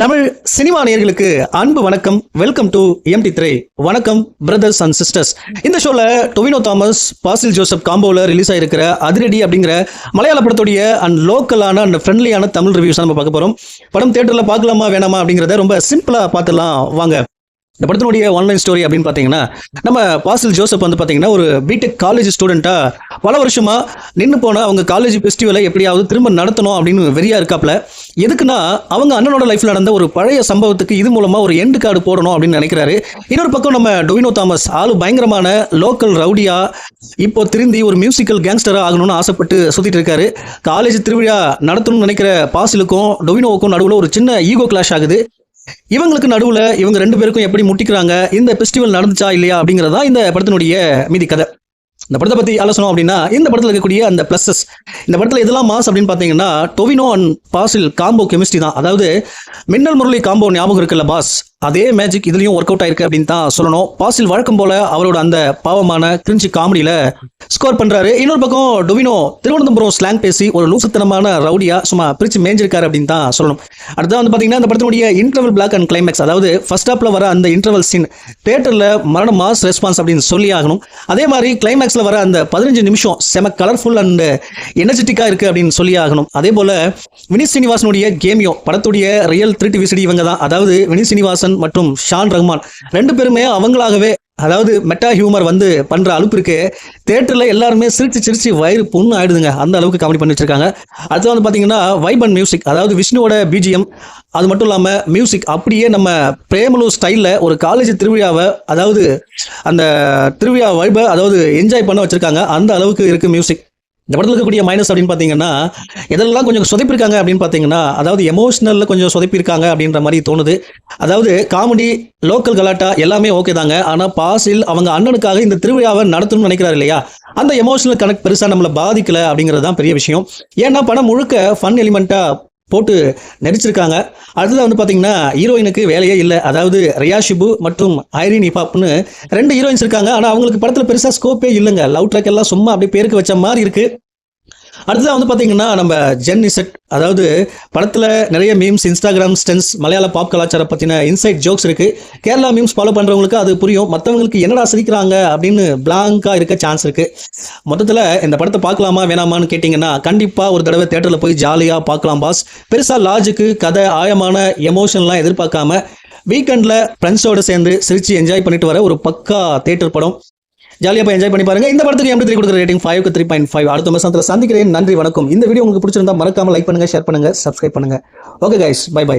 Tamil cinema நேயர்களுக்கு அன்பு வணக்கம். Welcome to MT3. வணக்கம் பிரதர்ஸ் அண்ட் சிஸ்டர்ஸ். இந்த ஷோல டொவினோ தாமஸ், பாசில் ஜோசப் காம்போல ரிலீஸ் ஆயிருக்கிற அதிரடி அப்படிங்கிற மலையாள படத்துடைய அண்ட் லோக்கலான அண்ட் ஃப்ரெண்ட்லியான தமிழ் ரிவ்யூஸ் நம்ம பார்க்க போறோம். படம் தியேட்டர்ல பார்க்கலாமா வேணாமா அப்படிங்கிறத ரொம்ப சிம்பிளா பார்த்துலாம் வாங்க. இந்த படத்தினுடைய ஆன்லைன் ஸ்டோரி அப்படின்னு பார்த்தீங்கன்னா, நம்ம பாசில் ஜோசப் வந்து பார்த்தீங்கன்னா ஒரு பிடெக் காலேஜ் ஸ்டூடெண்ட்டா பல வருஷமா நின்று போன அவங்க காலேஜ் ஃபெஸ்டிவலை எப்படியாவது திரும்ப நடத்தணும் அப்படின்னு வெறியா இருக்காப்ல. எதுக்குன்னா அவங்க அண்ணனோட லைஃப்ல நடந்த ஒரு பழைய சம்பவத்துக்கு இது மூலமா ஒரு எண்டு கார்டு போடணும் அப்படின்னு நினைக்கிறாரு. இன்னொரு பக்கம் நம்ம டொவினோ தாமஸ் ஆளு பயங்கரமான லோக்கல் ரவுடியா இப்போ திருந்தி ஒரு மியூசிக்கல் கேங்ஸ்டரா ஆகணும்னு ஆசைப்பட்டு சுத்திட்டு இருக்காரு. காலேஜ் திருவிழா நடத்தணும்னு நினைக்கிற பாசிலுக்கும் டொவினோவுக்கும் நடுவில் ஒரு சின்ன ஈகோ கிளாஷ் ஆகுது. இவங்களுக்கு நடுவுல இவங்க ரெண்டு பேருக்கும் எப்படி முட்டிக்கிறாங்க, இந்த ஃபெஸ்டிவல் நடந்துச்சா இல்லையா அப்படிங்கறதா இந்த படத்தினுடைய மீதி கதை. இந்த படத்தை பத்தி ஆலோசனம் அப்படின்னா, இந்த படத்துல இருக்கக்கூடிய அந்த பிளஸஸ், இந்த படத்துல எதெல்லாம் மாஸ் அப்படின்னு பாத்தீங்கன்னா, Tovino and Basil combo chemistry தான். அதாவது மின்னல் முரளி காம்போ ஞாபகம் இருக்குல்ல பாஸ், அதே மேஜிக் இதுலயும் ஒர்க் அவுட் ஆயிருக்கு அப்படின்னு தான் சொல்லணும். பாசில் வழக்கம் போல அவரோட அந்த பாவமான கிரிஞ்சி காமெடியில ஸ்கோர் பண்றாரு. இன்னொரு பக்கம் டொவினோ திருவனந்தபுரம் ஸ்லாங் பேசி ஒரு லூசுத்தனமான ரவுடியா சும்மா பிரிச்சு மேஞ்சிருக்காரு அப்படின்னு தான் சொல்லணும். அடுத்து வந்து பாத்தீங்கன்னா, இந்த படத்தினுடைய இன்டர்வல் பிளாக் அண்ட் கிளைமேக்ஸ், அதாவது ஃபர்ஸ்ட் ஹாப்ல வர அந்த இன்டர்வல் சீன் தியேட்டர்ல மரண மாஸ் ரெஸ்பான்ஸ் அப்படின்னு சொல்லி ஆகணும். அதே மாதிரி கிளைமேக்ஸ்ல வர அந்த 15 நிமிஷம் செம கலர்ஃபுல் அண்ட் எனர்ஜெட்டிக்கா இருக்கு அப்படின்னு சொல்லி ஆகணும். அதே போல வினித் சீனிவாசனுடைய கேமியோ, படத்துடைய ரியல் 3D விசிடி இவங்க தான். அதாவது வினித் சீனிவாசன் மற்றும் ஷான் ரஹ்மான் ரெண்டு பேருமே அவங்களாகவே, அதாவது மெட்டா ஹியூமர் வந்து பண்ற அலுப்பு இருக்கு. தியேட்டர்ல எல்லாருமே சிரிச்சு சிரிச்சு வயிறு புண்ணு ஆயிடுதுங்க, அந்த அளவுக்கு காமெடி பண்ணி வச்சிருக்காங்க. அடுத்து வந்து பாத்தீங்கன்னா வைப் அண்ட் மியூசிக், அதாவது விஷ்ணுவோட BGM, அது மட்டும் இல்லாம மியூசிக் அப்படியே நம்ம பிரேமலு ஸ்டைல்ல ஒரு காலேஜ் திருவிழாவை, அதாவது அந்த திருவிழா வைபை அதாவது என்ஜாய் பண்ண வச்சிருக்காங்க. அந்த அளவுக்கு இருக்கு மியூசிக். இந்த படத்தில் இருக்கக்கூடிய மைனஸ் அப்படின்னு பார்த்தீங்கன்னா, எதெல்லாம் கொஞ்சம் சொதப்பிருக்காங்க அப்படின்னு பார்த்தீங்கன்னா, அதாவது எமோஷனலில் கொஞ்சம் சொதப்பிருக்காங்க அப்படின்ற மாதிரி தோணுது. அதாவது காமெடி, லோக்கல் கலாட்டா எல்லாமே ஓகே தாங்க. ஆனால் பாசில் அவங்க அண்ணனுக்காக இந்த திருவிழாவை நடத்தணும்னு நினைக்கிறாரு இல்லையா, அந்த எமோஷனல் கனெக்ட் பெருசாக நம்மளை பாதிக்கல அப்படிங்கிறது தான் பெரிய விஷயம். ஏன்னா படம் முழுக்க ஃபன் எலிமெண்ட்டாக போட்டு நடிச்சிருக்காங்க. அடுத்தது வந்து பார்த்தீங்கன்னா, ஹீரோயினுக்கு வேலையே இல்லை. அதாவது ரியா ஷிபு மற்றும் ஐரின் இபாப்னு ரெண்டு ஹீரோயின்ஸ் இருக்காங்க. ஆனால் அவங்களுக்கு படத்தில் பெருசாக ஸ்கோப்பே இல்லைங்க. லவ் ட்ராக் எல்லாம் சும்மா அப்படியே பேருக்கு வச்ச மாதிரி இருக்கு. அடுத்ததான் வந்து பார்த்தீங்கன்னா, நம்ம ஜென் இசட், அதாவது படத்தில் நிறைய மீம்ஸ், இன்ஸ்டாகிராம் ஸ்டென்ஸ், மலையாள பாப் கலாச்சாரம் பற்றின இன்சைட் ஜோக்ஸ் இருக்கு. கேரளா மீம்ஸ் ஃபாலோ பண்ணுறவங்களுக்கு அது புரியும். மற்றவங்களுக்கு என்னடா சிரிக்கிறாங்க அப்படின்னு பிளாங்கா இருக்க சான்ஸ் இருக்கு. மொத்தத்தில் இந்த படத்தை பார்க்கலாமா வேணாமான்னு கேட்டிங்கன்னா, கண்டிப்பாக ஒரு தடவை தேட்டரில் போய் ஜாலியாக பார்க்கலாம் பாஸ். பெருசாக லாஜிக்கு, கதை, ஆழமான எமோஷன்லாம் எதிர்பார்க்காம வீக்கெண்டில் ஃப்ரெண்ட்ஸோடு சேர்ந்து சிரிச்சு என்ஜாய் பண்ணிட்டு வர ஒரு பக்கா தேட்டர் படம். ஜாலியாக போய் என்ஜாய் பண்ணி பாருங்க. இந்த படத்துக்கு MT3 கொடுக்குற ரேட்டிங் 5க்கு 3.5. அடுத்த மாசத்துல சந்திக்கிறேன். நன்றி, வணக்கம். இந்த வீடியோ உங்களுக்கு பிடிச்சிருந்தா மறக்காம லைக் பண்ணுங்க, ஷேர் பண்ணுங்க, சப்ஸ்கிரைப் பண்ணுங்க. Okay guys, bye by.